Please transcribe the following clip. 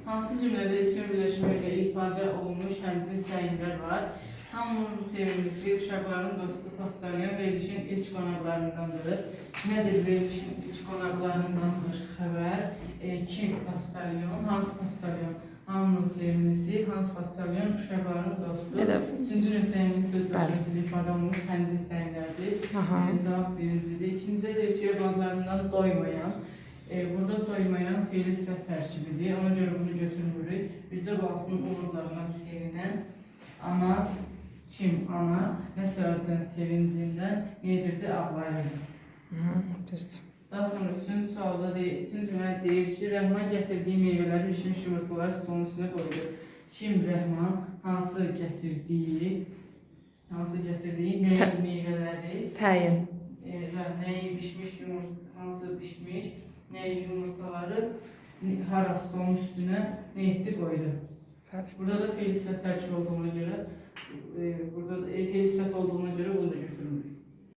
Hansı cümlədə ismin birləşmə ilə ifadə olunmuş həmcins təyinlər var? Hamının sevimlisi, uşaqların dostu postalyon verilişin ilk qonaqlarındandır. Nədir verilişin ilk qonaqlarındandır? Xəbər. Kim postalyon? Hansı postalyon? Hamının sevimlisi, hansı postalyon? Uşaqların dostu. Üçüncü nöqtənin sözləşməsi ifadə olunmuş həmcins təyinlərdir. Cavab birincidir. İkincidə deyir ki, övladlarından doymayan. Burada doymayan feili sifət tərkibidir. Ona görə bunu götürmürük. Bircə balasının uğurlarına sevinən ana, kim ana, nə səbəbdən sevincindən, nedirdi, ağlayırdı. Daha sonra üçüncü sualda deyir, üçüncü cümlə deyir ki, Rəhman gətirdiyi meyvələri pişmiş yumurtaları stolun üstünə qoydu. Kim Rəhman, hansı gətirdiyi, nəyi meyvələri, Təyin. nəyi pişmiş yumurta, hansı pişmiş, nəyi yumurtaları hara stolun üstünə nə etdi, qoydu. Burada da feil sifət tərkib olduğuna görə burada da feil